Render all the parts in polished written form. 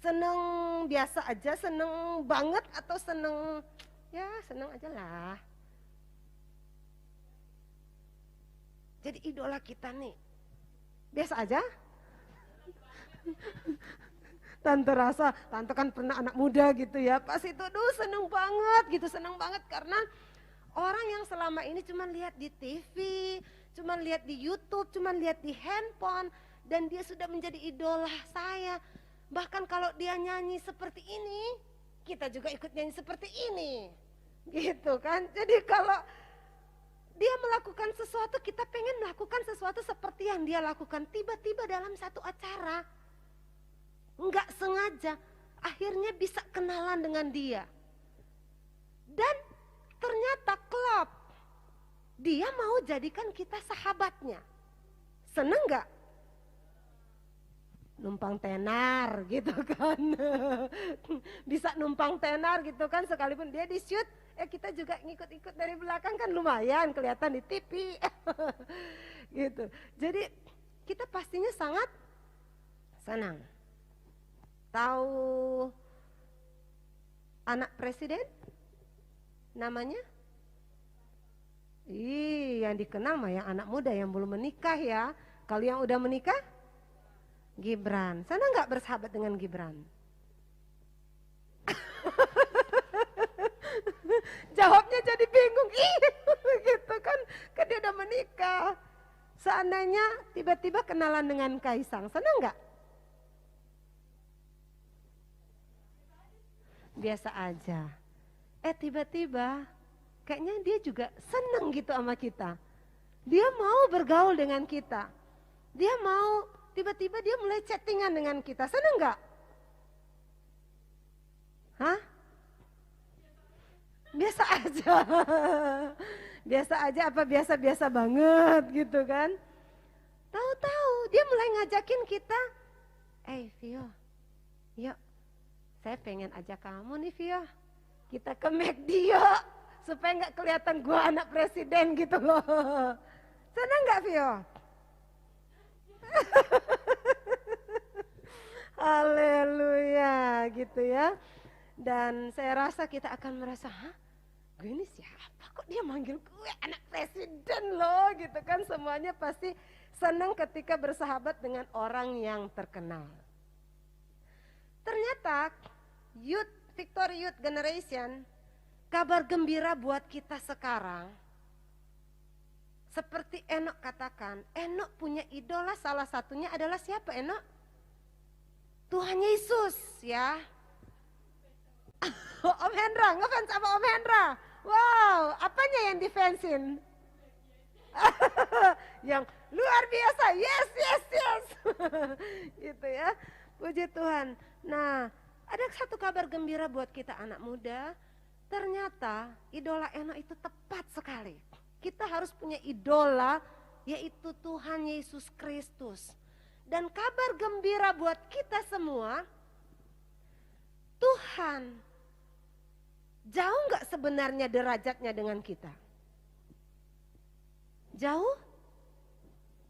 Seneng biasa aja, seneng banget atau seneng, ya seneng aja lah. Jadi idola kita nih, biasa aja. Tante rasa, tante kan pernah anak muda gitu ya, pas itu seneng banget gitu, seneng banget karena orang yang selama ini cuma lihat di TV, cuma lihat di YouTube, cuma lihat di handphone, dan dia sudah menjadi idola saya. Bahkan kalau dia nyanyi seperti ini, kita juga ikut nyanyi seperti ini, gitu kan. Jadi kalau dia melakukan sesuatu, kita pengen melakukan sesuatu seperti yang dia lakukan. Tiba-tiba dalam satu acara, nggak sengaja, akhirnya bisa kenalan dengan dia. Dan ternyata klop, dia mau jadikan kita sahabatnya. Seneng nggak? Numpang tenar gitu kan. Bisa numpang tenar gitu kan, sekalipun dia di shoot, kita juga ngikut-ikut dari belakang kan lumayan kelihatan di TV. Gitu. Jadi kita pastinya sangat senang. Tahu anak presiden namanya? Yang dikenal mah yang anak muda yang belum menikah ya. Kalau yang udah menikah, Gibran. Sana nggak bersahabat dengan Gibran? Jawabnya jadi bingung, gitu kan dia udah menikah. Seandainya tiba-tiba kenalan dengan Kaisang, senang nggak? Biasa aja. Tiba-tiba kayaknya dia juga seneng gitu sama kita. Dia mau bergaul dengan kita. Dia mau, tiba-tiba dia mulai chattingan dengan kita. Seneng nggak? Hah? Biasa aja. Biasa aja apa biasa-biasa banget gitu kan. Tahu-tahu dia mulai ngajakin kita, Vio, yuk saya pengen ajak kamu nih Vio, kita ke McD yuk, supaya nggak kelihatan gua anak presiden gitu loh. Senang nggak Vio? Haleluya gitu ya. Dan saya rasa kita akan merasa, gue ini siapa kok dia manggil gue anak presiden loh gitu kan. Semuanya pasti senang ketika bersahabat dengan orang yang terkenal. Ternyata Victory Youth Generation, kabar gembira buat kita sekarang. Seperti Enok katakan, Enok punya idola, salah satunya adalah siapa Enok? Tuhan Yesus ya. Om Hendra, ngefans sama Om Hendra. Wow, apanya yang defensin? Yang luar biasa, yes. Gitu ya, puji Tuhan. Nah, ada satu kabar gembira buat kita anak muda. Ternyata idola Enok itu tepat sekali. Kita harus punya idola, yaitu Tuhan Yesus Kristus. Dan kabar gembira buat kita semua, Tuhan jauh gak sebenarnya derajatnya dengan kita? Jauh?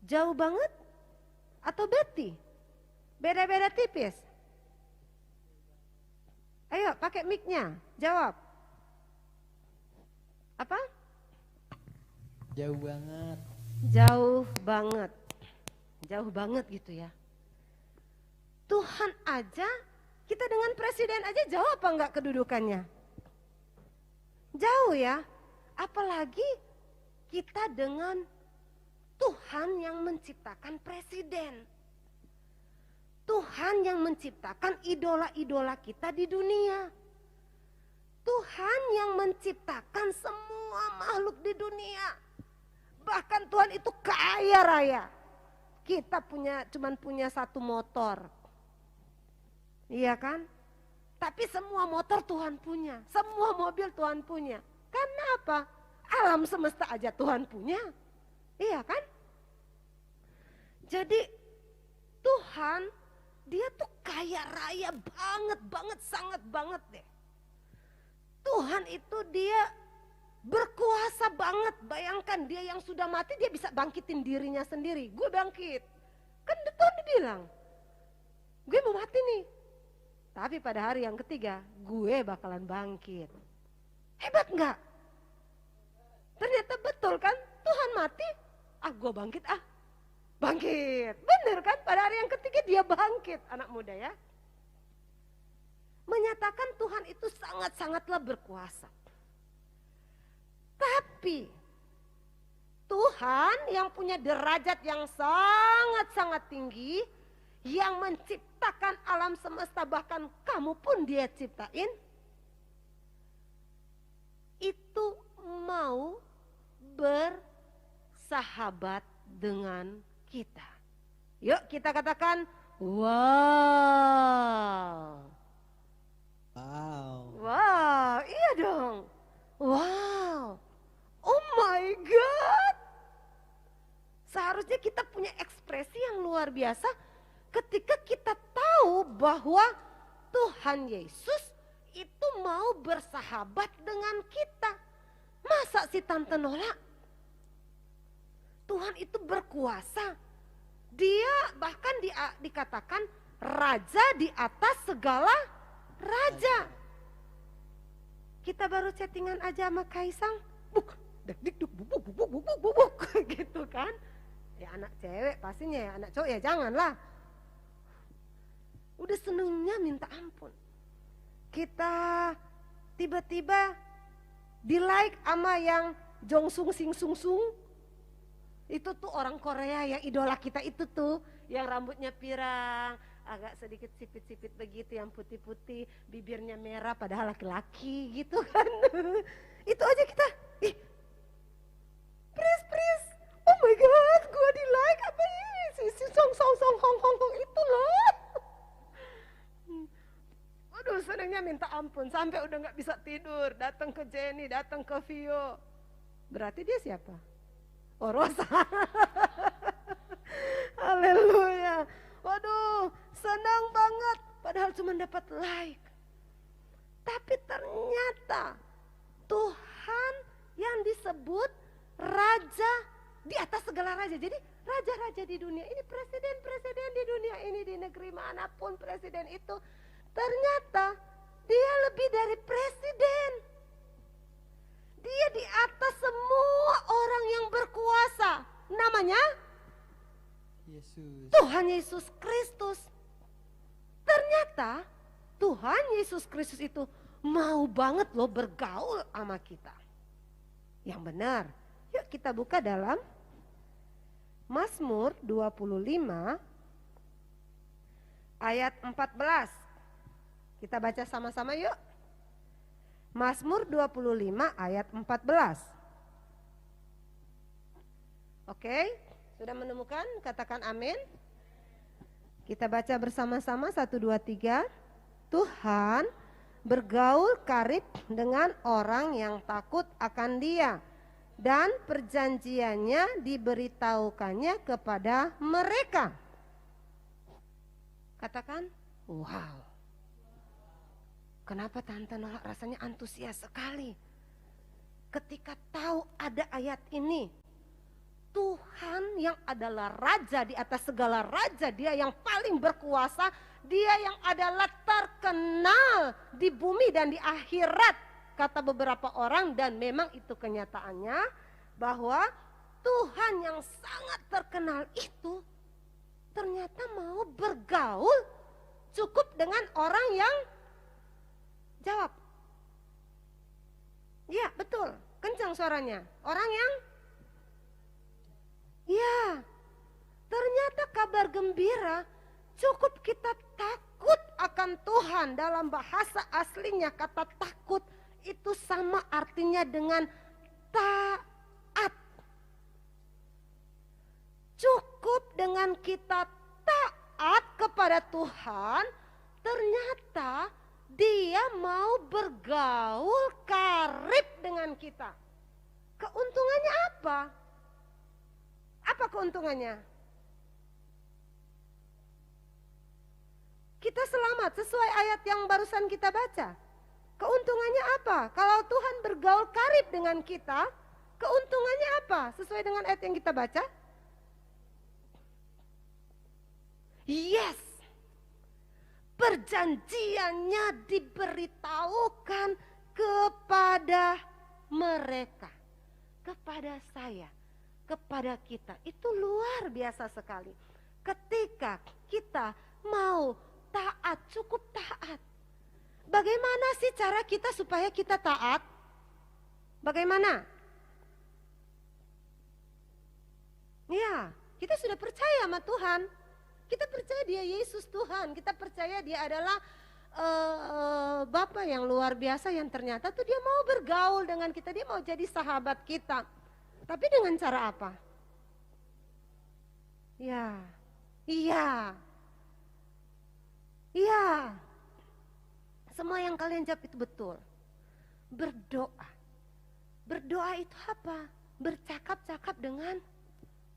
Jauh banget? Atau Betty? Beda-beda tipis? Ayo pakai mic-nya, jawab. Apa? Jauh banget. Jauh banget. Jauh banget gitu ya. Tuhan aja, kita dengan presiden aja jauh apa enggak kedudukannya? Jauh ya. Apalagi kita dengan Tuhan yang menciptakan presiden. Tuhan yang menciptakan idola-idola kita di dunia. Tuhan yang menciptakan semua makhluk di dunia. Bahkan Tuhan itu kaya raya. Kita cuman punya satu motor. Iya kan? Tapi semua motor Tuhan punya. Semua mobil Tuhan punya. Karena apa? Alam semesta aja Tuhan punya. Iya kan? Jadi Tuhan, dia tuh kaya raya banget, sangat banget deh. Tuhan itu dia berkuasa banget. Bayangkan dia yang sudah mati, dia bisa bangkitin dirinya sendiri. Gue bangkit. Kan Tuhan bilang, gue mau mati nih. Tapi pada hari yang ketiga, gue bakalan bangkit. Hebat nggak? Ternyata betul kan, Tuhan mati, gue bangkit bangkit. Bener kan, pada hari yang ketiga dia bangkit, anak muda ya. Menyatakan Tuhan itu sangat-sangatlah berkuasa. Tapi Tuhan yang punya derajat yang sangat-sangat tinggi, yang menciptakan alam semesta, bahkan kamu pun dia ciptain, itu mau bersahabat dengan kita. Yuk kita katakan, wow. Wow. Wow, iya dong. Wow. Oh my God. Seharusnya kita punya ekspresi yang luar biasa ketika kita tahu bahwa Tuhan Yesus itu mau bersahabat dengan kita. Masa si tante nolak? Tuhan itu berkuasa. Dia bahkan dikatakan raja di atas segala raja. Kita baru chattingan aja sama Kaisang, buk, dik dik duk, buk buk buk buk buk buk gitu kan. Ya anak cewek pastinya, ya anak cowok ya janganlah. Udah senengnya minta ampun. Kita tiba-tiba di like sama yang Jongsung Sing Sung Sung. Itu tuh orang Korea yang idola kita itu tuh, yang rambutnya pirang, agak sedikit sipit-sipit begitu, yang putih-putih, bibirnya merah padahal laki-laki gitu kan. Itu aja kita, please, oh my God, gua di like apa ini, si song hong itu loh. Aduh senangnya minta ampun, sampai udah gak bisa tidur, datang ke Jenny, datang ke Vio. Berarti dia siapa? Oh Rosa. Haleluya. Waduh, senang banget padahal cuma dapat like. Tapi ternyata Tuhan yang disebut raja di atas segala raja. Jadi raja-raja di dunia ini, presiden-presiden di dunia ini, di negeri manapun presiden itu, ternyata dia lebih dari presiden. Dia di atas semua orang yang berkuasa. Namanya Yesus. Tuhan Yesus Kristus. Ternyata Tuhan Yesus Kristus itu mau banget loh bergaul sama kita. Yang benar. Yuk kita buka dalam Mazmur 25 ayat 14. Kita baca sama-sama yuk. Mazmur 25 ayat 14. Oke, sudah menemukan? Katakan amin. Kita baca bersama-sama 1, 2, 3. Tuhan bergaul karib dengan orang yang takut akan Dia, dan perjanjiannya diberitahukannya kepada mereka. Katakan, wow. Kenapa Tante Nola rasanya antusias sekali ketika tahu ada ayat ini. Tuhan yang adalah raja di atas segala raja, dia yang paling berkuasa, dia yang adalah terkenal di bumi dan di akhirat, kata beberapa orang, dan memang itu kenyataannya bahwa Tuhan yang sangat terkenal itu ternyata mau bergaul cukup dengan orang yang jawab. Iya betul, kencang suaranya. Orang yang ya, ternyata kabar gembira cukup kita takut akan Tuhan. Dalam bahasa aslinya kata takut itu sama artinya dengan taat. Cukup dengan kita taat kepada Tuhan, ternyata Dia mau bergaul karib dengan kita. Keuntungannya apa? Apa keuntungannya? Kita selamat sesuai ayat yang barusan kita baca. Keuntungannya apa? Kalau Tuhan bergaul karib dengan kita, keuntungannya apa? Sesuai dengan ayat yang kita baca? Yes. Perjanjiannya diberitahukan kepada mereka, kepada saya, kepada kita. Itu luar biasa sekali. Ketika kita mau taat, cukup taat. Bagaimana sih cara kita supaya kita taat? Bagaimana? Ya, kita sudah percaya sama Tuhan. Kita percaya dia Yesus Tuhan. Kita percaya dia adalah Bapa yang luar biasa yang ternyata tuh dia mau bergaul dengan kita. Dia mau jadi sahabat kita. Tapi dengan cara apa? Ya, iya. Iya. Semua yang kalian jawab itu betul. Berdoa. Berdoa itu apa? Bercakap-cakap dengan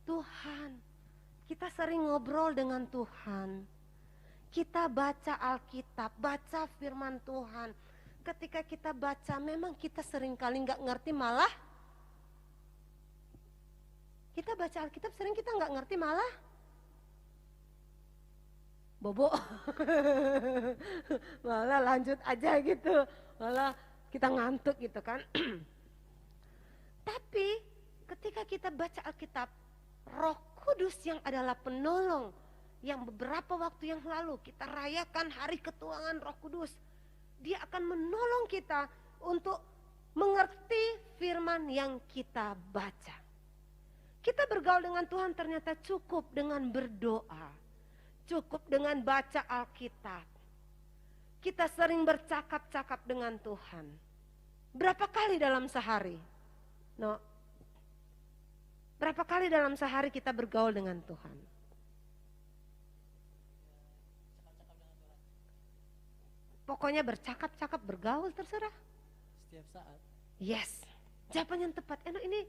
Tuhan. Kita sering ngobrol dengan Tuhan. Kita baca Alkitab, baca firman Tuhan. Ketika kita baca memang kita sering kali gak ngerti, malah kita baca Alkitab sering kita gak ngerti, malah bobo. Malah lanjut aja gitu. Malah kita ngantuk gitu kan. Tapi ketika kita baca Alkitab, Roh Kudus yang adalah penolong, yang beberapa waktu yang lalu kita rayakan hari ketuaan Roh Kudus, dia akan menolong kita untuk mengerti firman yang kita baca. Kita bergaul dengan Tuhan ternyata cukup dengan berdoa, cukup dengan baca Alkitab. Kita sering bercakap-cakap dengan Tuhan. Berapa kali dalam sehari? No. Berapa kali dalam sehari kita bergaul dengan Tuhan? Pokoknya bercakap-cakap, bergaul, terserah. Setiap saat. Yes, jawaban yang tepat. Ini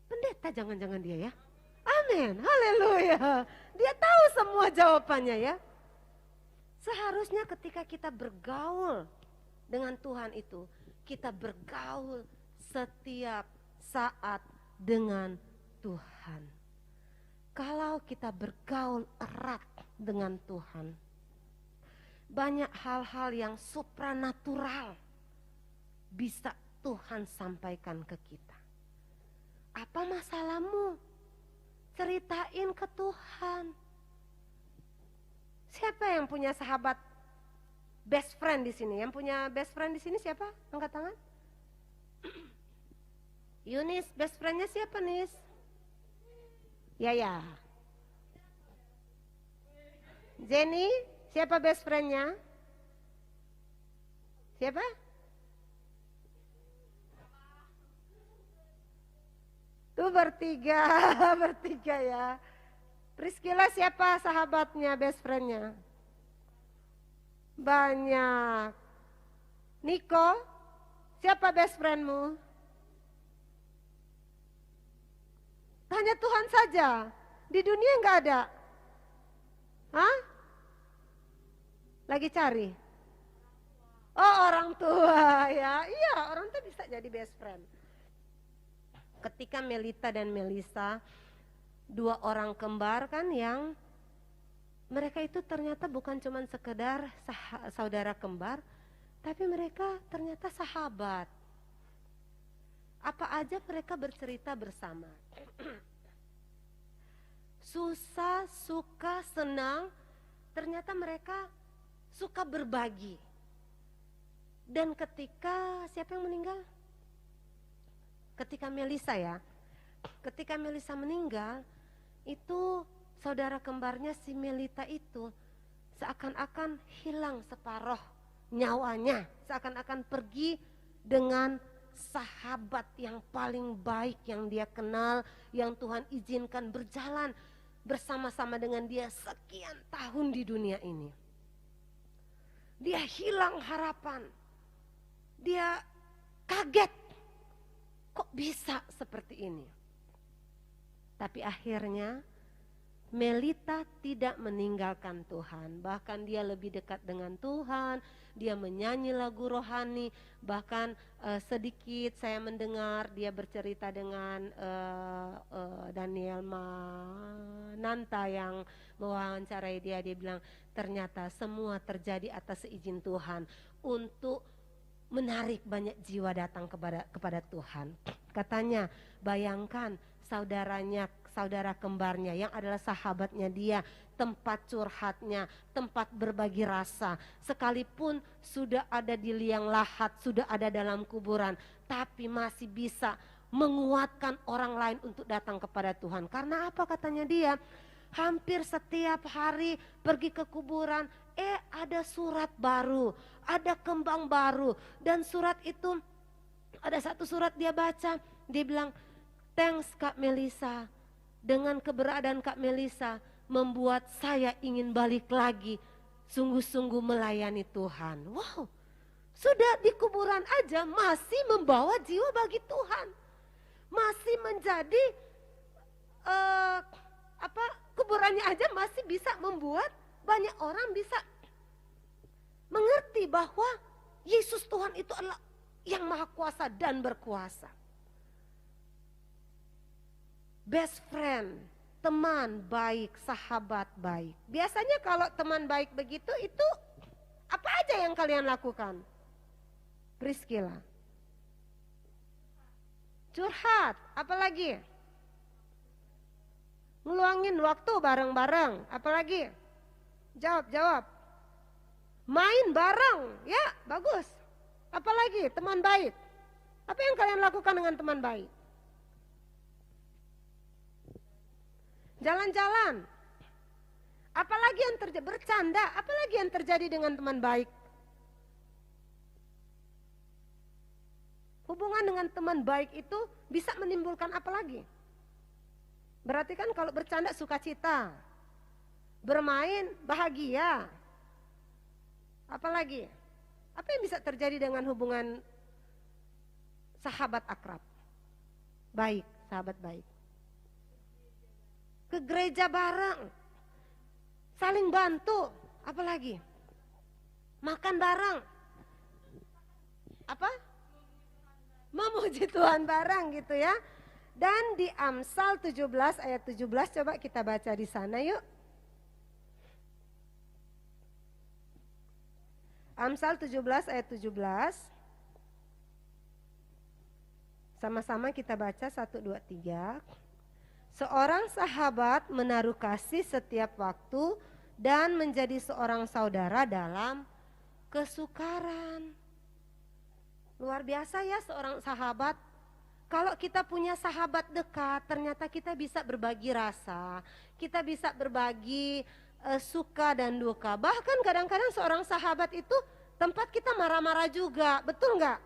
pendeta jangan-jangan dia ya. Amin, haleluya. Dia tahu semua jawabannya ya. Seharusnya ketika kita bergaul dengan Tuhan itu, kita bergaul setiap saat dengan Tuhan. Kalau kita bergaul erat dengan Tuhan, banyak hal-hal yang supranatural bisa Tuhan sampaikan ke kita. Apa masalahmu? Ceritain ke Tuhan. Siapa yang punya sahabat best friend di sini? Yang punya best friend di sini siapa? Angkat tangan. Yunis, best friendnya siapa Nis? Ya. Jenny, siapa best friendnya? Siapa? Tuh bertiga, bertiga ya. Priscilla siapa sahabatnya, best friendnya? Banyak. Niko, siapa best friendmu? Hanya Tuhan saja. Di dunia enggak ada. Hah? Lagi cari? Oh, orang tua ya. Iya, orang tua bisa jadi best friend. Ketika Melita dan Melisa, dua orang kembar kan yang mereka itu ternyata bukan cuma sekedar saudara kembar, tapi mereka ternyata sahabat. Apa aja mereka bercerita bersama. Susah, suka, senang, ternyata mereka suka berbagi. Dan ketika, siapa yang meninggal? Ketika Melisa ya. Ketika Melisa meninggal, itu saudara kembarnya si Melita itu seakan-akan hilang separuh nyawanya. Seakan-akan pergi dengan sahabat yang paling baik yang dia kenal, yang Tuhan izinkan berjalan bersama-sama dengan dia sekian tahun di dunia ini. Dia hilang harapan. Dia kaget. Kok bisa seperti ini? Tapi akhirnya Melita tidak meninggalkan Tuhan, bahkan dia lebih dekat dengan Tuhan, dia menyanyi lagu rohani, bahkan sedikit saya mendengar dia bercerita dengan Daniel Mananta yang mewawancarai dia bilang ternyata semua terjadi atas izin Tuhan untuk menarik banyak jiwa datang kepada Tuhan. Katanya, bayangkan saudara kembarnya yang adalah sahabatnya dia, tempat curhatnya, tempat berbagi rasa, sekalipun sudah ada di liang lahat, sudah ada dalam kuburan, tapi masih bisa menguatkan orang lain untuk datang kepada Tuhan. Karena apa katanya dia? Hampir setiap hari pergi ke kuburan, ada surat baru, ada kembang baru, dan surat itu ada satu surat dia baca, dia bilang, thanks Kak Melisa, dengan keberadaan Kak Melisa membuat saya ingin balik lagi, sungguh-sungguh melayani Tuhan. Wow, sudah di kuburan aja masih membawa jiwa bagi Tuhan, masih menjadi kuburannya aja masih bisa membuat banyak orang bisa mengerti bahwa Yesus Tuhan itu adalah yang maha kuasa dan berkuasa. Best friend, teman baik, sahabat baik. Biasanya kalau teman baik begitu, itu apa aja yang kalian lakukan? Priscilla. Curhat, apalagi? Ngeluangin waktu bareng-bareng, apalagi? Jawab. Main bareng, ya bagus. Apalagi teman baik. Apa yang kalian lakukan dengan teman baik? Jalan-jalan. Apalagi yang terjadi? Bercanda, apalagi yang terjadi dengan teman baik? Hubungan dengan teman baik itu bisa menimbulkan apa lagi? Berarti kan kalau bercanda sukacita, bermain bahagia. Apalagi? Apa yang bisa terjadi dengan hubungan sahabat akrab? Baik, sahabat baik. Ke gereja bareng, saling bantu, apalagi? Makan bareng. Apa? Memuji Tuhan bareng gitu ya. Dan di Amsal 17 ayat 17 coba kita baca di sana yuk. Amsal 17 ayat 17. Sama-sama kita baca 1, 2, 3. Seorang sahabat menaruh kasih setiap waktu dan menjadi seorang saudara dalam kesukaran. Luar biasa ya seorang sahabat. Kalau kita punya sahabat dekat, ternyata kita bisa berbagi rasa, kita bisa berbagi suka dan duka. Bahkan kadang-kadang seorang sahabat itu tempat kita marah-marah juga, betul nggak?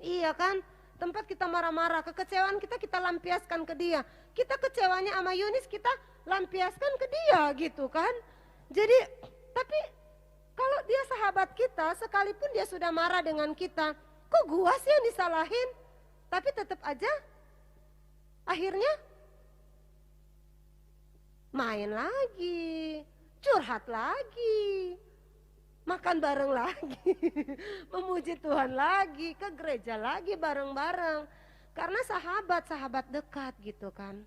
Iya kan? Tempat kita marah-marah, kekecewaan kita lampiaskan ke dia. Kita kecewanya sama Yunis, kita lampiaskan ke dia gitu kan. Jadi, tapi kalau dia sahabat kita, sekalipun dia sudah marah dengan kita, kok gua sih yang disalahin? Tapi tetap aja akhirnya main lagi, curhat lagi, makan bareng lagi, memuji Tuhan lagi, ke gereja lagi bareng-bareng. Karena sahabat dekat gitu kan.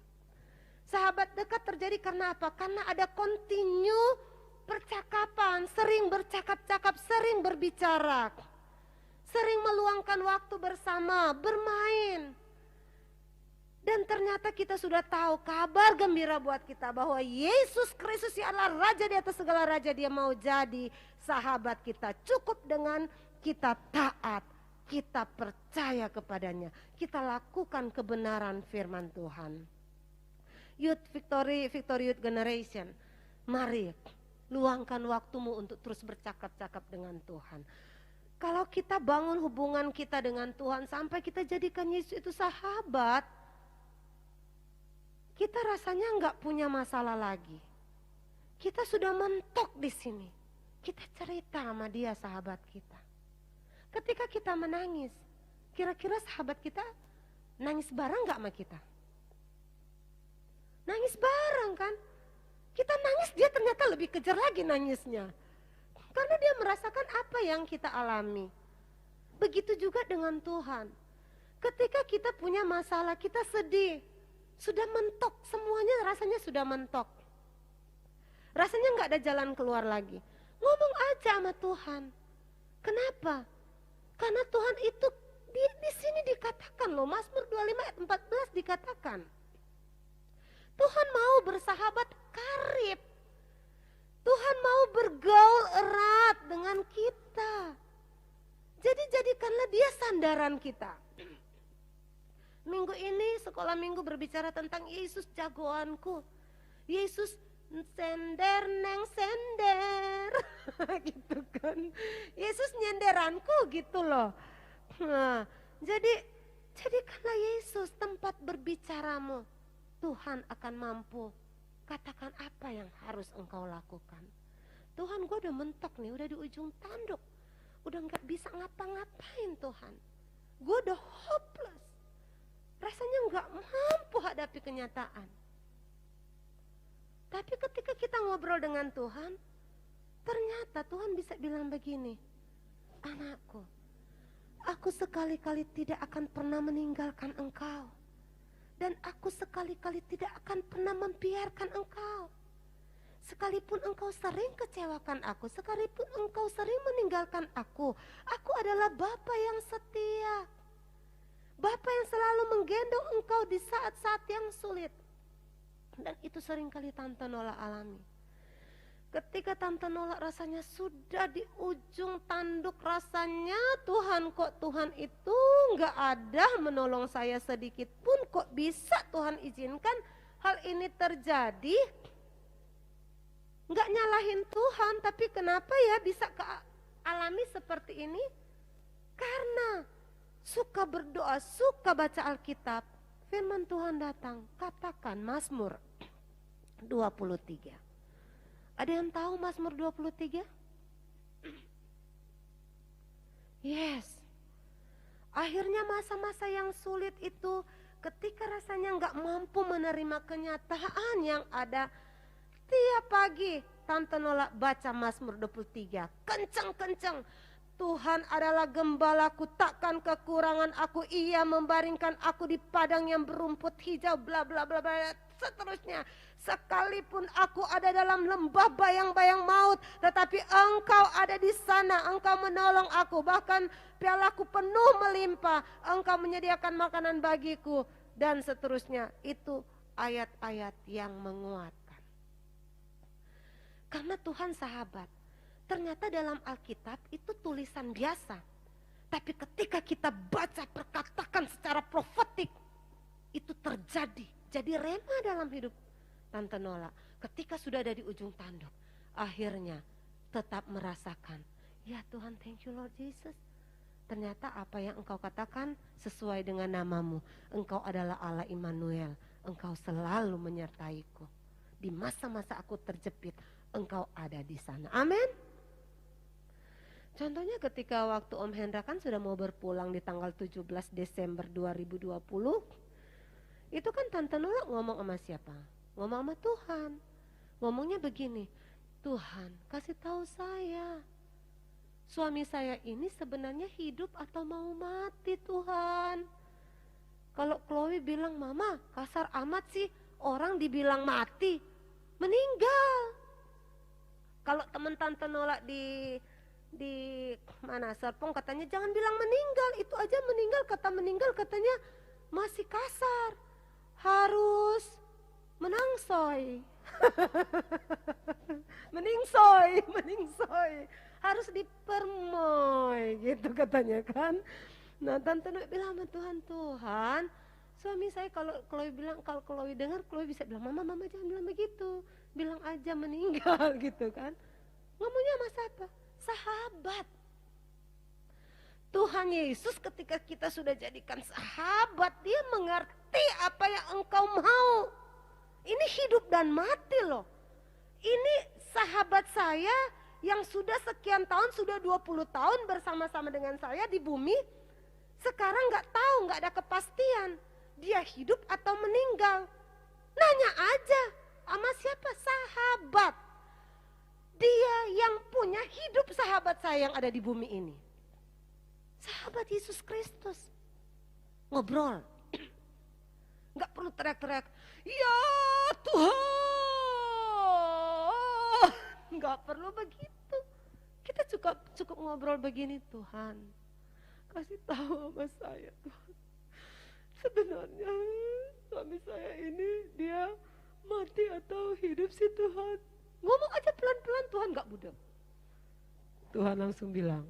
Sahabat dekat terjadi karena apa? Karena ada continue percakapan, sering bercakap-cakap, sering berbicara. Sering meluangkan waktu bersama, bermain. Dan ternyata kita sudah tahu kabar gembira buat kita bahwa Yesus Kristus adalah Raja di atas segala raja. Dia mau jadi sahabat kita. Cukup dengan kita taat, kita percaya kepadanya. Kita lakukan kebenaran firman Tuhan. Youth Victory Youth Generation, mari luangkan waktumu untuk terus bercakap-cakap dengan Tuhan. Kalau kita bangun hubungan kita dengan Tuhan sampai kita jadikan Yesus itu sahabat, kita rasanya nggak punya masalah lagi. Kita sudah mentok di sini. Kita cerita sama dia sahabat kita. Ketika kita menangis, kira-kira sahabat kita nangis bareng nggak sama kita? Nangis bareng kan. Kita nangis, dia ternyata lebih kejar lagi nangisnya. Karena dia merasakan apa yang kita alami. Begitu juga dengan Tuhan. Ketika kita punya masalah, kita sedih. Sudah mentok, semuanya rasanya sudah mentok. Rasanya nggak ada jalan keluar lagi. Ngomong aja sama Tuhan. Kenapa? Karena Tuhan itu di sini dikatakan loh, Mazmur 25 ayat 14 dikatakan. Tuhan mau bersahabat karib. Tuhan mau bergaul erat dengan kita. Jadi jadikanlah dia sandaran kita. Minggu ini sekolah minggu berbicara tentang Yesus jagoanku. Yesus sender neng sender. Gitu kan. Yesus nyenderanku gitu loh. Nah, jadikanlah Yesus tempat berbicaramu. Tuhan akan mampu katakan apa yang harus engkau lakukan. Tuhan, gue udah mentok nih, udah di ujung tanduk. Udah gak bisa ngapa-ngapain Tuhan. Gue udah hopeless. Rasanya gak mampu hadapi kenyataan. Tapi ketika kita ngobrol dengan Tuhan, ternyata Tuhan bisa bilang begini. Anakku, aku sekali-kali tidak akan pernah meninggalkan engkau. Dan aku sekali-kali tidak akan pernah membiarkan engkau. Sekalipun engkau sering kecewakan aku, sekalipun engkau sering meninggalkan aku adalah Bapa yang setia. Bapa yang selalu menggendong engkau di saat-saat yang sulit. Dan itu seringkali Tante Nola alami. Ketika Tante Nola rasanya sudah di ujung tanduk, rasanya Tuhan itu gak ada menolong saya sedikit pun, kok bisa Tuhan izinkan hal ini terjadi. Gak nyalahin Tuhan, tapi kenapa ya bisa alami seperti ini? Karena suka berdoa, suka baca Alkitab, firman Tuhan datang, katakan Mazmur 23. Ada yang tahu Mazmur 23? Yes. Akhirnya masa-masa yang sulit itu, ketika rasanya nggak mampu menerima kenyataan yang ada, tiap pagi Tante Nola baca Mazmur 23. Kenceng-kenceng. Tuhan adalah gembalaku, takkan kekurangan aku. Ia membaringkan aku di padang yang berumput hijau, bla bla bla bla, seterusnya. Sekalipun aku ada dalam lembah bayang-bayang maut, tetapi engkau ada di sana, engkau menolong aku. Bahkan pialaku penuh melimpah, engkau menyediakan makanan bagiku, dan seterusnya. Itu ayat-ayat yang menguatkan. Karena Tuhan sahabat. Ternyata dalam Alkitab itu tulisan biasa. Tapi ketika kita baca perkatakan secara profetik, itu terjadi. Jadi rema dalam hidup Tante Nola. Ketika sudah ada di ujung tanduk, akhirnya tetap merasakan, ya Tuhan, thank you Lord Jesus. Ternyata apa yang engkau katakan sesuai dengan namamu. Engkau adalah Allah Immanuel. Engkau selalu menyertaiku. Di masa-masa aku terjepit, engkau ada di sana. Amin. Contohnya ketika waktu Om Hendra kan sudah mau berpulang di tanggal 17 Desember 2020. Itu kan Tante Nola ngomong sama siapa? Ngomong sama Tuhan. Ngomongnya begini, Tuhan kasih tahu saya, suami saya ini sebenarnya hidup atau mau mati Tuhan. Kalau Chloe bilang, Mama kasar amat sih, orang dibilang mati, meninggal. Kalau teman Tante Nola di mana Serpong katanya jangan bilang meninggal, itu aja meninggal, kata meninggal katanya masih kasar, harus menangsoy. meningsoy, harus dipermoy gitu katanya kan. Nah Tante Nola bilang sama Tuhan, suami saya kalau Chloe dengar, Chloe bisa bilang, mama jangan bilang begitu, bilang aja meninggal gitu kan. Ngomongnya sama siapa? Sahabat. Tuhan Yesus ketika kita sudah jadikan sahabat, dia mengerti apa yang engkau mau. Ini hidup dan mati loh. Ini sahabat saya yang sudah sekian tahun, sudah 20 tahun bersama-sama dengan saya di bumi. Sekarang gak tahu, gak ada kepastian. Dia hidup atau meninggal. Nanya aja sama siapa? Sahabat. Dia yang punya hidup sahabat saya yang ada di bumi ini. Sahabat Yesus Kristus. Ngobrol. Gak perlu teriak-teriak. Ya Tuhan. Gak perlu begitu. Kita cukup ngobrol begini. Tuhan, kasih tahu sama saya Tuhan. Sebenarnya suami saya ini dia mati atau hidup sih Tuhan. Ngomong aja pelan-pelan, Tuhan gak budak. Tuhan langsung bilang,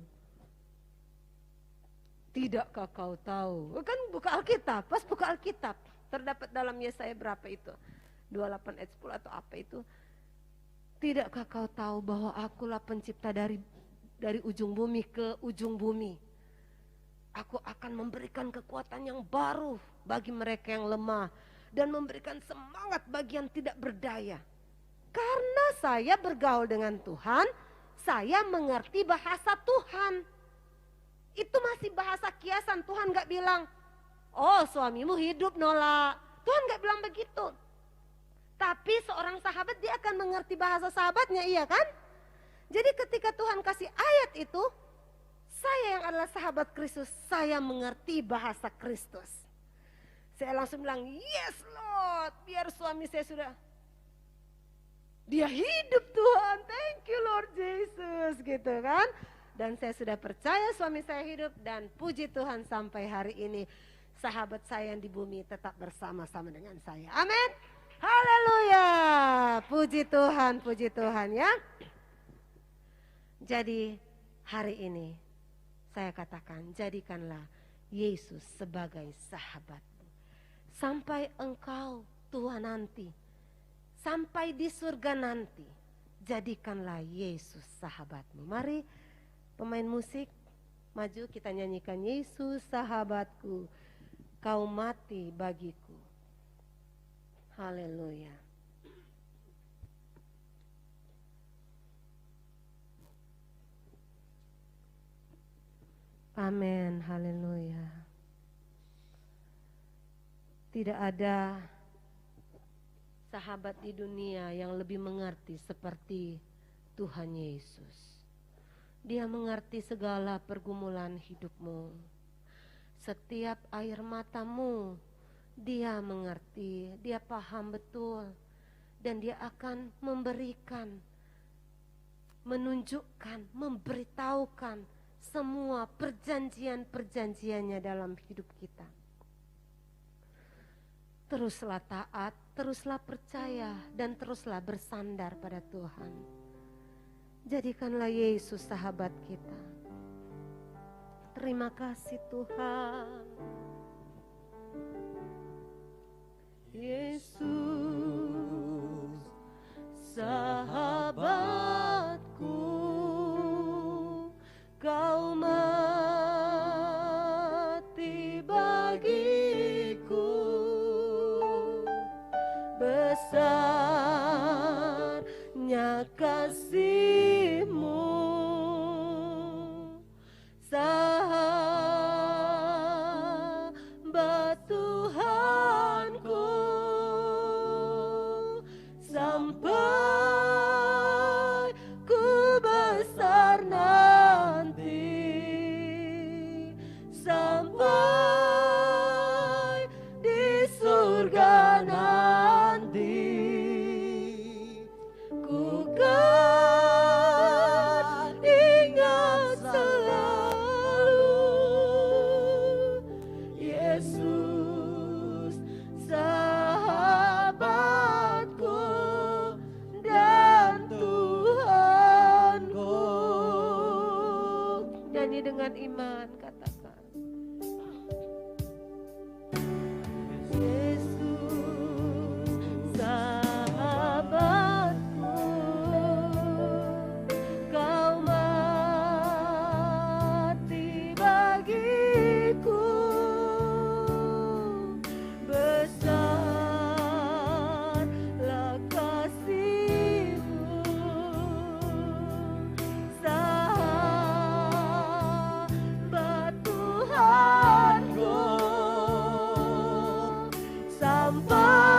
tidakkah kau tahu? Kan buka Alkitab, pas buka Alkitab. Terdapat dalam Yesaya berapa itu? 28 ayat 10 atau apa itu? Tidakkah kau tahu bahwa akulah pencipta dari ujung bumi ke ujung bumi. Aku akan memberikan kekuatan yang baru bagi mereka yang lemah. Dan memberikan semangat bagi yang tidak berdaya. Karena saya bergaul dengan Tuhan, saya mengerti bahasa Tuhan. Itu masih bahasa kiasan. Tuhan gak bilang, oh suamimu hidup Nola. Tuhan gak bilang begitu. Tapi seorang sahabat dia akan mengerti bahasa sahabatnya, iya kan? Jadi ketika Tuhan kasih ayat itu, saya yang adalah sahabat Kristus, saya mengerti bahasa Kristus. Saya langsung bilang, yes Lord, biar suami saya sudah, dia hidup Tuhan, thank you Lord Jesus, gitu kan. Dan saya sudah percaya suami saya hidup dan puji Tuhan sampai hari ini sahabat saya yang di bumi tetap bersama-sama dengan saya. Amin. Haleluya. Puji Tuhan ya. Jadi hari ini saya katakan jadikanlah Yesus sebagai sahabatmu. Sampai engkau tua nanti, sampai di surga nanti, jadikanlah Yesus sahabatmu. Mari pemain musik maju kita nyanyikan Yesus sahabatku, kau mati bagiku. Haleluya. Amin, haleluya. Tidak ada sahabat di dunia yang lebih mengerti seperti Tuhan Yesus. Dia mengerti segala pergumulan hidupmu. Setiap air matamu, dia mengerti, dia paham betul. Dan dia akan memberikan, menunjukkan, memberitahukan semua perjanjian-perjanjiannya dalam hidup kita. Teruslah taat, teruslah percaya, dan teruslah bersandar pada Tuhan. Jadikanlah Yesus sahabat kita. Terima kasih Tuhan. Yesus sahabatku, kau mati bagiku, besarnya kasih-Mu, sahabat Tuhanku, sampai ku besar nanti, sampai di surga nanti, ku kan ingat selalu Yesus sahabatku dan Tuhanku. Nyanyi dengan iman, katakan Yesus sahabatku, kau mati bagiku, besarlah kasih-Mu, sahabat Tuhanku, sampai